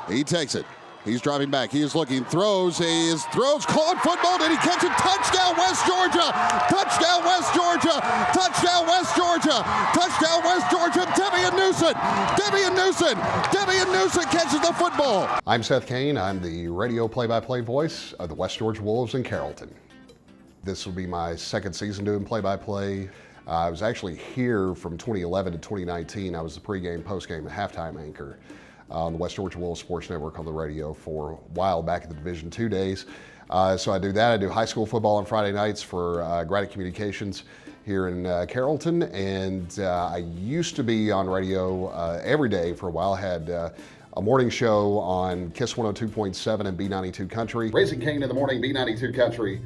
He takes it. He's driving back. He is looking. Throws. Caught football. Did he catch it? Touchdown, West Georgia. Touchdown, West Georgia. Touchdown, West Georgia. Touchdown, West Georgia. Devian Newsom catches the football. I'm Seth Cain. I'm the radio play-by-play voice of the West Georgia Wolves in Carrollton. This will be my second season doing play-by-play. I was actually here from 2011 to 2019. I was the pregame, postgame, and halftime anchor on the West Georgia Wolves Sports Network on the radio for a while back in the Division II days. So I do that. I do high school football on Friday nights for Graddick Communications here in Carrollton. And I used to be on radio every day for a while. I had a morning show on KISS 102.7 and B92 Country. Raising Cain in the morning, B92 Country.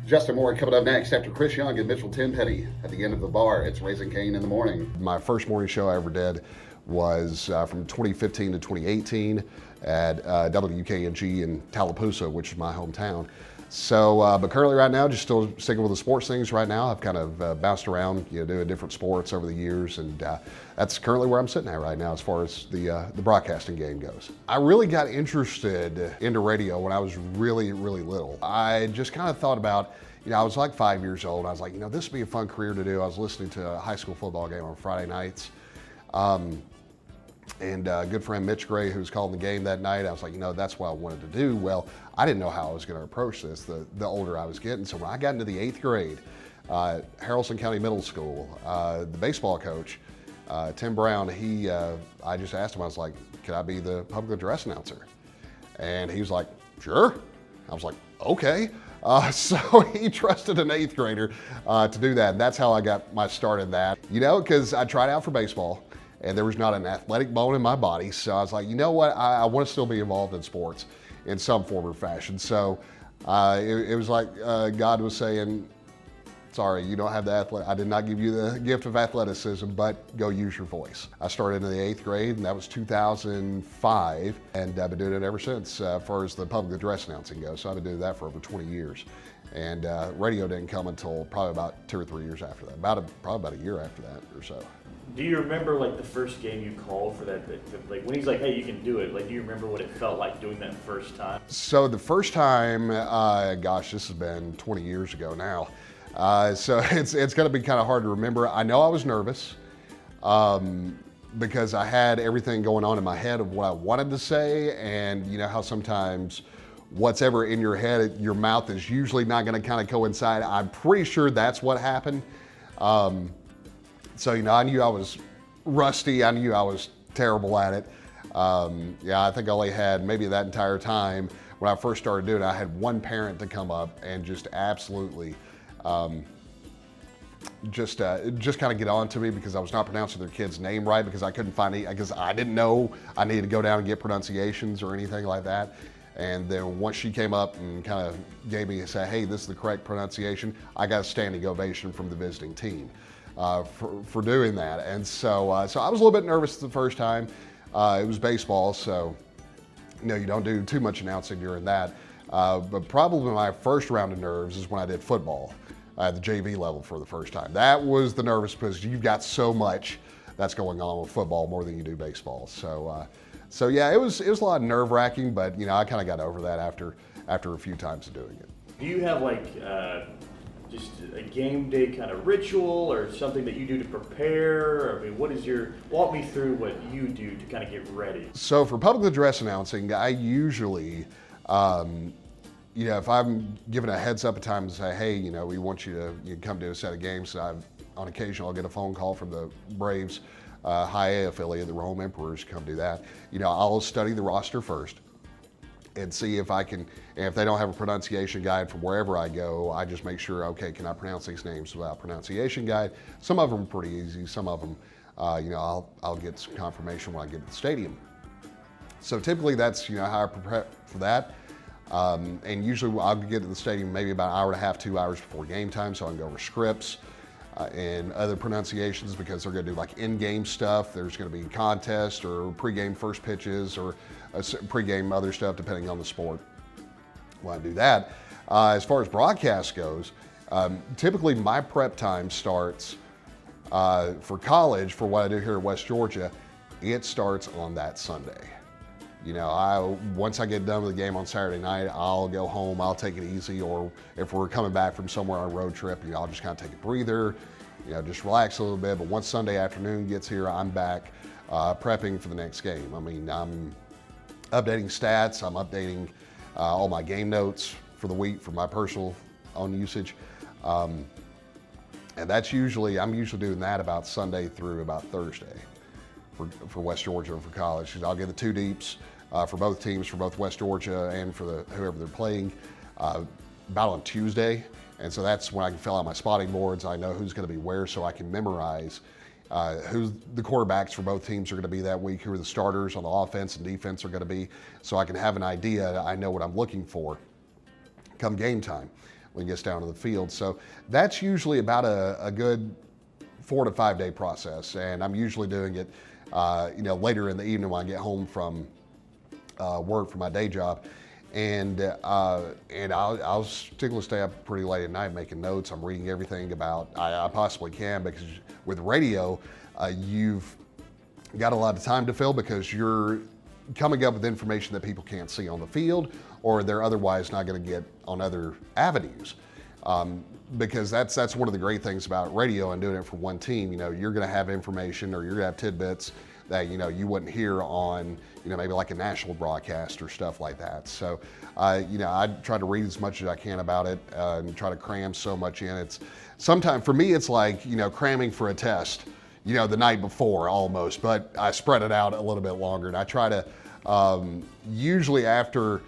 Justin Moore coming up next after Chris Young and Mitchell Tenpenny at the end of the bar. It's Raising Cain in the morning. My first morning show I ever did was from 2015 to 2018 at WKNG in Tallapoosa, which is my hometown. So, but currently right now, just still sticking with the sports things right now. I've kind of bounced around, doing different sports over the years, and that's currently where I'm sitting at right now as far as the broadcasting game goes. I really got interested into radio when I was really, really little. I just kind of thought about, I was like 5 years old. I was like, this would be a fun career to do. I was listening to a high school football game on Friday nights. And good friend Mitch Gray, who was calling the game that night, I was like, that's what I wanted to do. Well, I didn't know how I was going to approach this the older I was getting. So when I got into the 8th grade, Haralson County Middle School, the baseball coach, Tim Brown, I just asked him, I was like, could I be the public address announcer? And he was like, sure. I was like, okay. So he trusted an 8th grader to do that. And that's how I got my start in that. Because I tried out for baseball, and there was not an athletic bone in my body. So I was like, what? I want to still be involved in sports in some form or fashion. So it was like God was saying, sorry, you don't have the I did not give you the gift of athleticism, but go use your voice. I started in the 8th grade, and that was 2005, and I've been doing it ever since as far as the public address announcing goes. So I've been doing that for over 20 years. And radio didn't come until probably about 2 or 3 years after that, probably about a year after that or so. Do you remember the first game you called for that? When he's like, hey, you can do it. Do you remember what it felt like doing that first time? So the first time, gosh, this has been 20 years ago now. So it's going to be kind of hard to remember. I know I was nervous because I had everything going on in my head of what I wanted to say, and how sometimes what's ever in your head, your mouth is usually not going to kind of coincide. I'm pretty sure that's what happened. So, I knew I was rusty. I knew I was terrible at it. I think I only had maybe that entire time when I first started doing it, I had one parent to come up and just absolutely just kind of get on to me because I was not pronouncing their kid's name right, because I couldn't find it, because I didn't know I needed to go down and get pronunciations or anything like that. And then once she came up and kind of gave me, say, hey, this is the correct pronunciation, I got a standing ovation from the visiting team for doing that. And so I was a little bit nervous the first time. It was baseball, so you don't do too much announcing during that. But probably my first round of nerves is when I did football at the JV level for the first time. That was the nervous, because you've got so much that's going on with football more than you do baseball. So yeah, it was a lot of nerve-wracking, but I kind of got over that after a few times of doing it. Do you have just a game day kind of ritual or something that you do to prepare? What is walk me through what you do to kind of get ready. So for public address announcing, I usually, if I'm given a heads up a time to say, hey, we want you to come to a set of games, on occasion I'll get a phone call from the Braves High A affiliate, the Rome Emperors, come do that. I'll study the roster first and see if I can, and if they don't have a pronunciation guide from wherever I go, I just make sure, okay, can I pronounce these names without pronunciation guide? Some of them are pretty easy. Some of them, I'll get some confirmation when I get to the stadium. So typically that's, how I prepare for that. And usually I'll get to the stadium maybe about an hour and a half, 2 hours before game time, so I can go over scripts and other pronunciations, because they're going to do in-game stuff. There's going to be contests or pre-game first pitches or pre-game other stuff depending on the sport. When I do that, as far as broadcast goes, typically my prep time starts for college, for what I do here at West Georgia, it starts on that Sunday. Once I get done with the game on Saturday night, I'll go home, I'll take it easy, or if we're coming back from somewhere on a road trip, I'll just kind of take a breather, just relax a little bit. But once Sunday afternoon gets here, I'm back prepping for the next game. I'm updating stats, I'm updating all my game notes for the week for my personal own usage. And I'm usually doing that about Sunday through about Thursday for West Georgia and for college. I'll get the two deeps for both teams, for both West Georgia and for whoever they're playing, about on Tuesday. And so that's when I can fill out my spotting boards. I know who's going to be where, so I can memorize who the quarterbacks for both teams are going to be that week, who are the starters on the offense and defense are going to be, so I can have an idea. I know what I'm looking for come game time when it gets down to the field. So that's usually about a good 4 to 5 day process, and I'm usually doing it later in the evening when I get home from work for my day job. And I'll still stay up pretty late at night making notes. I'm reading everything about I possibly can, because with radio, you've got a lot of time to fill because you're coming up with information that people can't see on the field, or they're otherwise not going to get on other avenues. Because that's one of the great things about radio and doing it for one team. You're going to have information, or you're going to have tidbits that you wouldn't hear on maybe like a national broadcast or stuff like that. So I try to read as much as I can about it and try to cram so much in. It's sometimes for me it's like cramming for a test the night before almost, but I spread it out a little bit longer, and I try to usually after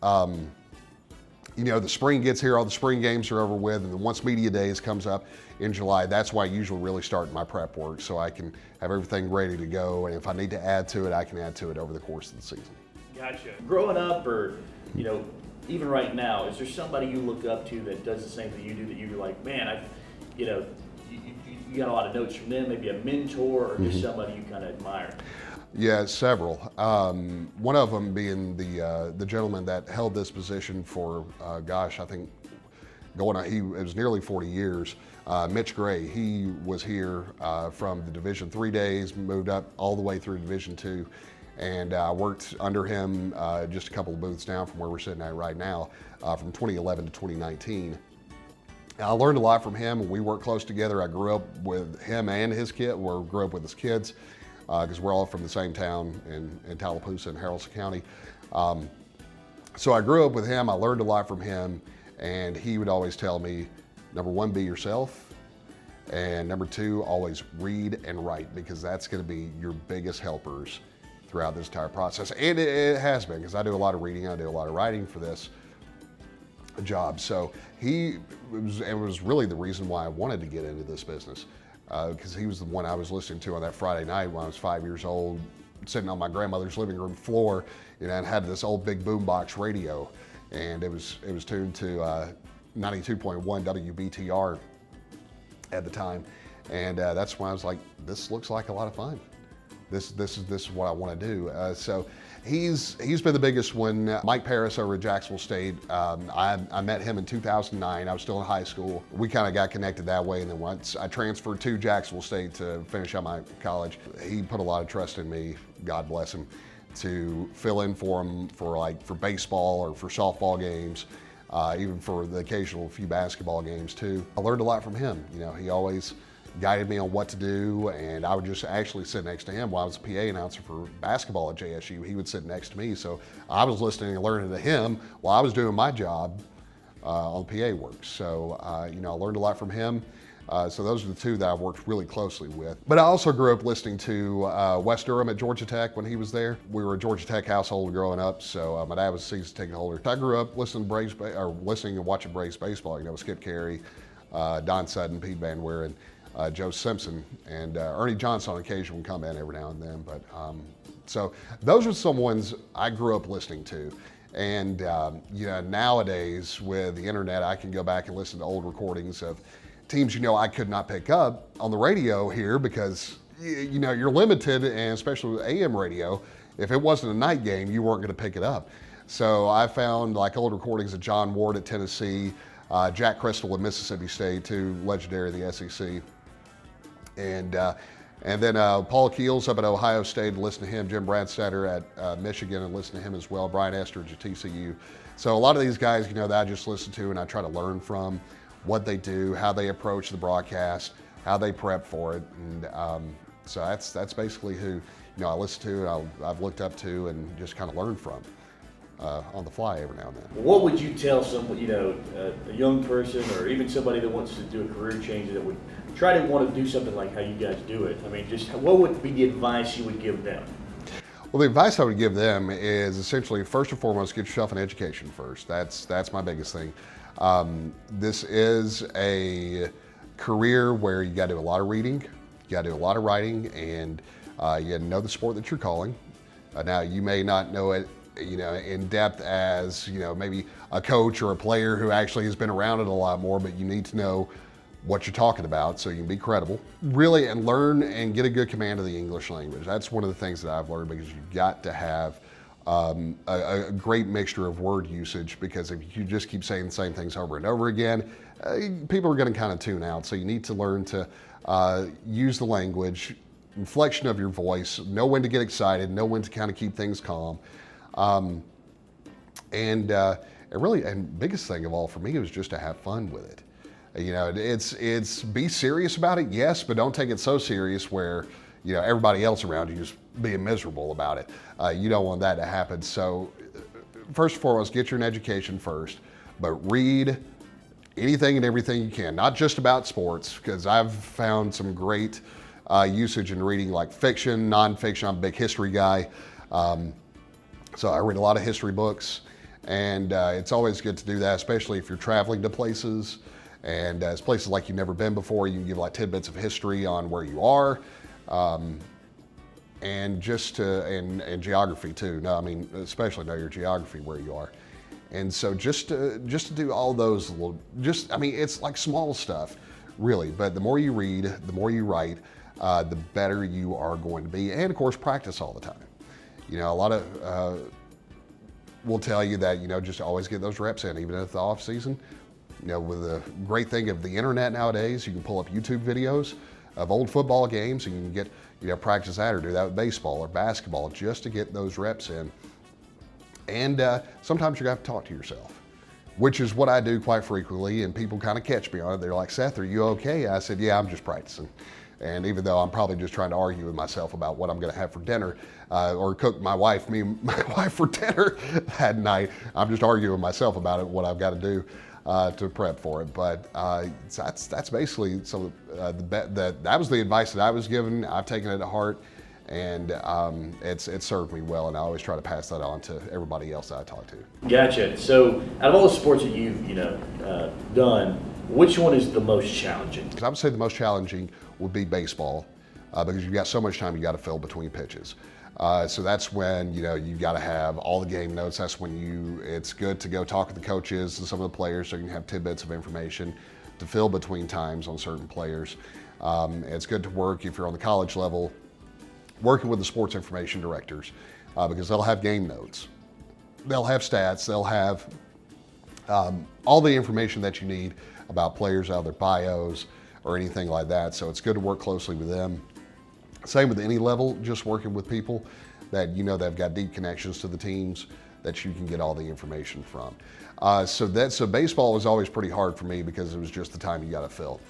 the spring gets here, all the spring games are over with, and then once media days comes up in July, that's why I usually really start my prep work, so I can have everything ready to go, and if I need to add to it, I can add to it over the course of the season. Gotcha. Growing up, or even right now, is there somebody you look up to that does the same thing you do, that you're like, man, you got a lot of notes from them, maybe a mentor, or just somebody you kind of admire? Yeah, several. One of them being the gentleman that held this position for, I think it was nearly 40 years. Mitch Gray, he was here from the Division III days, moved up all the way through Division II, and I worked under him just a couple of booths down from where we're sitting at right now, from 2011 to 2019. I learned a lot from him, and we worked close together. I grew up with him and his kid, or grew up with his kids, because we're all from the same town in Tallapoosa and Haralson County. So I grew up with him, I learned a lot from him, and he would always tell me, number one, be yourself, and number two, always read and write, because that's going to be your biggest helpers throughout this entire process. And it has been, because I do a lot of reading, I do a lot of writing for this job. So it was really the reason why I wanted to get into this business, because he was the one I was listening to on that Friday night when I was 5 years old, sitting on my grandmother's living room floor, and had this old big boombox radio, and it was tuned to 92.1 WBTR at the time, and that's when I was like, this looks like a lot of fun. This is what I want to do. So he's been the biggest one. Mike Paris over at Jacksonville State. I met him in 2009. I was still in high school. We kind of got connected that way, and then once I transferred to Jacksonville State to finish out my college, he put a lot of trust in me, God bless him, to fill in for him for baseball or for softball games, even for the occasional few basketball games too. I learned a lot from him. He always guided me on what to do, and I would just actually sit next to him while I was a PA announcer for basketball at JSU. He would sit next to me, so I was listening and learning to him while I was doing my job on PA work. So I learned a lot from him. So those are the two that I've worked really closely with. But I also grew up listening to Wes Durham at Georgia Tech when he was there. We were a Georgia Tech household growing up, so my dad was a season ticket holder. I grew up listening and watching Braves baseball. Skip Carey, Don Sutton, Pete Van Wieren, Joe Simpson, and Ernie Johnson on occasion would come in every now and then. But so those are some ones I grew up listening to. And nowadays with the internet, I can go back and listen to old recordings of teams I could not pick up on the radio here, because you're limited, and especially with AM radio, if it wasn't a night game, you weren't going to pick it up. So I found old recordings of John Ward at Tennessee, Jack Crystal at Mississippi State, two legendary of the SEC, and And then Paul Keels up at Ohio State, listen to him. Jim Bradstatter at Michigan, and listen to him as well. Brian Estridge at TCU. So a lot of these guys, that I just listen to and I try to learn from what they do, how they approach the broadcast, how they prep for it. And so that's basically who I listen to, and I've looked up to, and just kind of learned from on the fly every now and then. What would you tell someone, a young person or even somebody that wants to do a career change that would try to want to do something like how you guys do it? I mean, just what would be the advice you would give them? Well, the advice I would give them is essentially, first and foremost, get yourself an education first. That's my biggest thing. This is a career where you got to do a lot of reading, you got to do a lot of writing, and you got to know the sport that you're calling. Now, you may not know it, in depth as, maybe a coach or a player who actually has been around it a lot more, but you need to know what you're talking about so you can be credible. Really, and learn and get a good command of the English language. That's one of the things that I've learned, because you've got to have a great mixture of word usage, because if you just keep saying the same things over and over again, people are going to kind of tune out. So you need to learn to use the language, inflection of your voice, know when to get excited, know when to kind of keep things calm. And biggest thing of all for me was just to have fun with it. It's be serious about it, yes, but don't take it so serious where, everybody else around you is being miserable about it. You don't want that to happen. So first and foremost, get your education first, but read anything and everything you can, not just about sports, because I've found some great usage in reading, like fiction, nonfiction. I'm a big history guy. So I read a lot of history books, and it's always good to do that, especially if you're traveling to places. And it's places like you've never been before. You can give like tidbits of history on where you are, and and geography too. No, I mean, especially know your geography where you are. And so just to do all those it's like small stuff, really. But the more you read, the more you write, the better you are going to be. And of course, practice all the time. A lot of will tell you that just always get those reps in, even at the off season. With the great thing of the internet nowadays, you can pull up YouTube videos of old football games, and you can get practice that, or do that with baseball or basketball, just to get those reps in. And sometimes you're gonna have to talk to yourself, which is what I do quite frequently, and people kind of catch me on it. They're like, "Seth, are you okay?" I said, "Yeah, I'm just practicing." And even though I'm probably just trying to argue with myself about what I'm going to have for dinner, or cook my wife for dinner that night, I'm just arguing with myself about it, what I've got to do to prep for it. But that's basically that was the advice that I was given. I've taken it to heart, and it's served me well, and I always try to pass that on to everybody else that I talk to. Gotcha. So out of all the sports that you've done, which one is the most challenging? I would say the most challenging would be baseball, because you've got so much time you got to fill between pitches. So that's when you've got to have all the game notes. That's when it's good to go talk with the coaches and some of the players, so you can have tidbits of information to fill between times on certain players. It's good to work, if you're on the college level, working with the sports information directors, because they'll have game notes, they'll have stats, they'll have all the information that you need about players, out of their bios or anything like that. So it's good to work closely with them. Same with any level, just working with people that they've got deep connections to the teams that you can get all the information from. So baseball was always pretty hard for me, because it was just the time you got to fill.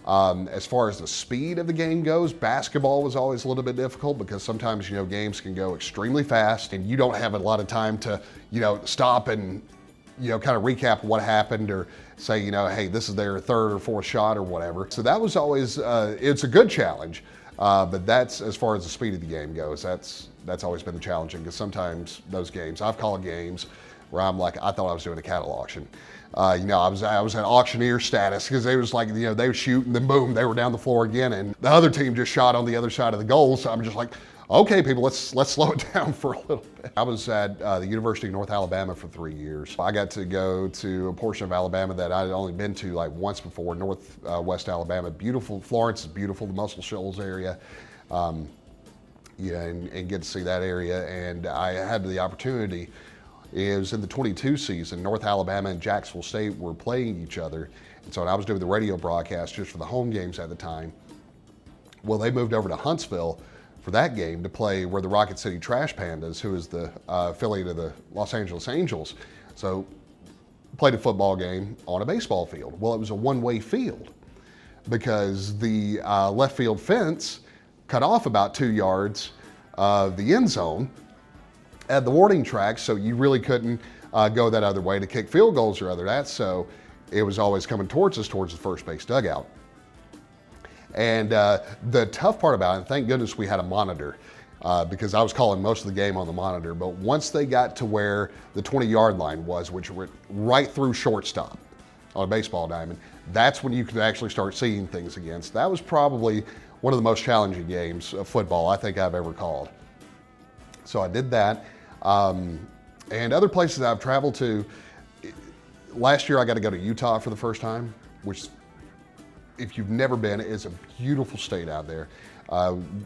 As far as the speed of the game goes, basketball was always a little bit difficult, because sometimes games can go extremely fast, and you don't have a lot of time to stop and kind of recap what happened, or say, hey, this is their third or fourth shot or whatever. So that was always, it's a good challenge, but that's, as far as the speed of the game goes, that's always been challenging, because sometimes those games, I've called games where I'm like, I thought I was doing a cattle auction. I was at auctioneer status, because they was like, they would shoot, and then boom, they were down the floor again, and the other team just shot on the other side of the goal. So I'm just like, okay, people, let's slow it down for a little bit. I was at the University of North Alabama for 3 years. I got to go to a portion of Alabama that I'd only been to like once before, Northwest Alabama. Beautiful. Florence is beautiful, the Muscle Shoals area. And get to see that area. And I had the opportunity, it was in the 22 season, North Alabama and Jacksonville State were playing each other. And so I was doing the radio broadcast just for the home games at the time. Well, they moved over to Huntsville for that game to play where the Rocket City Trash Pandas, who is the affiliate of the Los Angeles Angels. So played a football game on a baseball field. Well, it was a one-way field because the left field fence cut off about 2 yards of the end zone at the warning track, so you really couldn't go that other way to kick field goals or other that, so it was always coming towards us, towards the first base dugout. And the tough part about it, and thank goodness we had a monitor, because I was calling most of the game on the monitor, but once they got to where the 20-yard line was, which went right through shortstop on a baseball diamond, that's when you could actually start seeing things again. So that was probably one of the most challenging games of football I think I've ever called. So I did that. And other places I've traveled to, last year I got to go to Utah for the first time, which, if you've never been, is a beautiful state out there.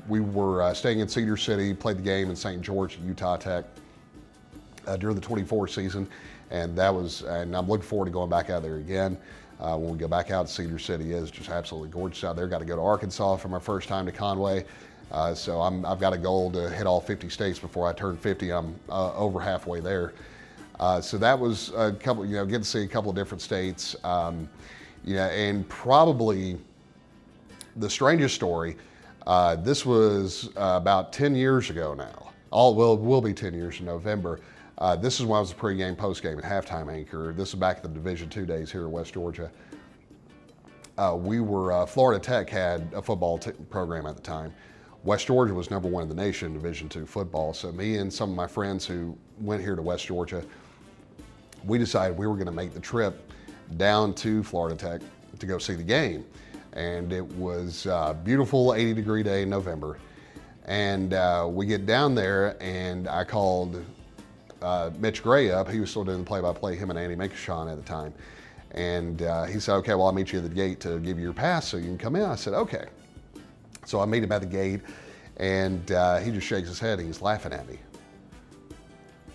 We were staying in Cedar City, played the game in St. George at Utah Tech during the 24 season, and I'm looking forward to going back out there again. When we go back out, Cedar City is just absolutely gorgeous out there. Got to go to Arkansas for my first time, to Conway. So I've got a goal to hit all 50 states before I turn 50. I'm over halfway there. So that was a couple, getting to see a couple of different states. And probably the strangest story, this was about 10 years ago now. Will be 10 years in November. This is when I was a pregame, postgame, and halftime anchor. This is back at the Division II days here in West Georgia. Florida Tech had a football program at the time. West Georgia was number 1 in the nation in Division II football. So me and some of my friends who went here to West Georgia, we decided we were going to make the trip down to Florida Tech to go see the game. And it was a beautiful 80-degree day in November. And we get down there, and I called Mitch Gray up. He was still doing the play-by-play, him and Andy Makashon at the time. And he said, okay, well, I'll meet you at the gate to give you your pass so you can come in. I said, okay. So I meet him at the gate, and he just shakes his head and he's laughing at me.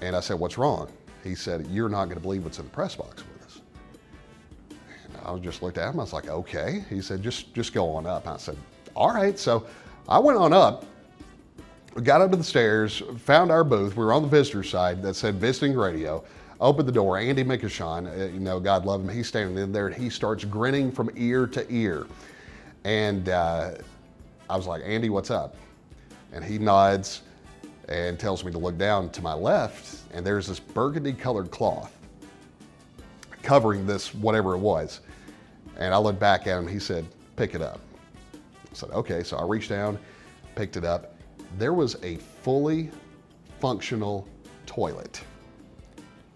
And I said, what's wrong? He said, you're not going to believe what's in the press box with us. And I just looked at him. I was like, okay. He said, just go on up. And I said, all right. So I went on up, got up to the stairs, found our booth. We were on the visitor side that said visiting radio. Opened the door. Andy Makashon, God love him. He's standing in there and he starts grinning from ear to ear. And I was like, Andy, what's up? And he nods and tells me to look down to my left, and there's this burgundy colored cloth covering this, whatever it was. And I looked back at him, he said, pick it up. I said, okay. So I reached down, picked it up. There was a fully functional toilet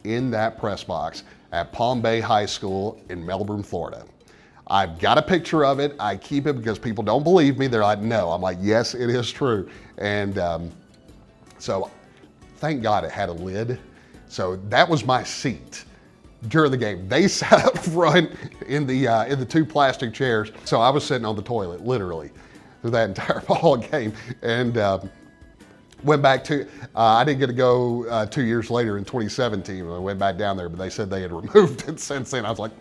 in that press box at Palm Bay High School in Melbourne, Florida. I've got a picture of it. I keep it because people don't believe me. They're like, no. I'm like, yes, it is true. And so thank God it had a lid. So that was my seat during the game. They sat up front in the 2 plastic chairs. So I was sitting on the toilet, literally, through that entire ball game. And went back to, I didn't get to go 2 years later in 2017 when I went back down there, but they said they had removed it since then. I was like,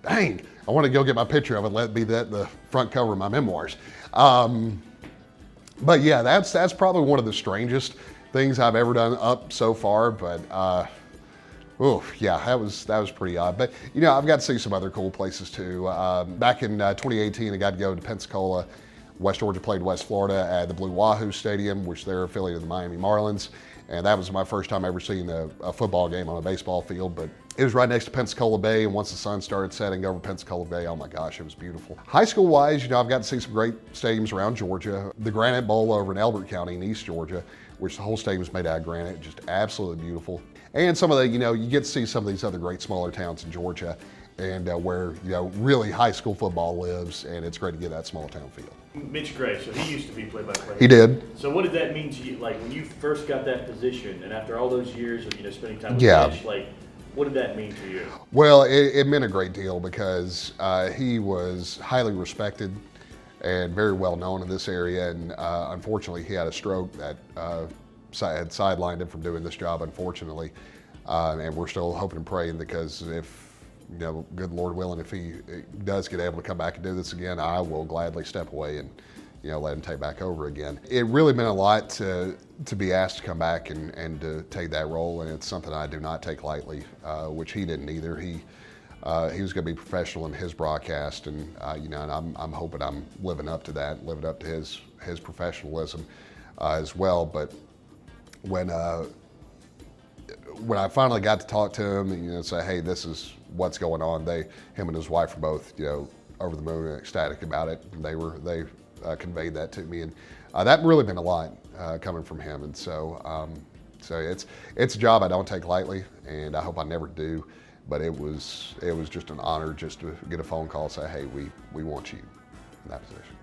dang, I want to go get my picture of it, let it be the front cover of my memoirs. But yeah, that's probably one of the strangest things I've ever done up so far, but yeah, that was pretty odd. But I've got to see some other cool places too. Back in 2018, I got to go to Pensacola. West Georgia played West Florida at the Blue Wahoo Stadium, which they're affiliated of the Miami Marlins. And that was my first time ever seeing a football game on a baseball field, but it was right next to Pensacola Bay, and once the sun started setting over Pensacola Bay, oh my gosh, it was beautiful. High school-wise, I've got to see some great stadiums around Georgia. The Granite Bowl over in Elbert County in East Georgia, which the whole stadium is made out of granite, just absolutely beautiful. And some of the, you get to see some of these other great smaller towns in Georgia, and where, really high school football lives, and it's great to get that small town feel. Mitch Gray, so he used to be play-by-play. He did. So what did that mean to you, like when you first got that position, and after all those years of spending time with Mitch, like what did that mean to you? Well, it meant a great deal because he was highly respected and very well known in this area, and unfortunately he had a stroke that had sidelined him from doing this job, unfortunately, and we're still hoping and praying because if good Lord willing, if he does get able to come back and do this again, I will gladly step away and let him take back over again. It really meant a lot to be asked to come back and to take that role, and it's something I do not take lightly, which he didn't either. He was going to be professional in his broadcast, and and I'm hoping I'm living up to that, living up to his professionalism as well. But when I finally got to talk to him and say, hey, this is what's going on, him and his wife were both over the moon and ecstatic about it. They conveyed that to me, and that really meant a lot coming from him. And so it's a job I don't take lightly, and I hope I never do. But it was just an honor just to get a phone call and say, hey, we want you in that position.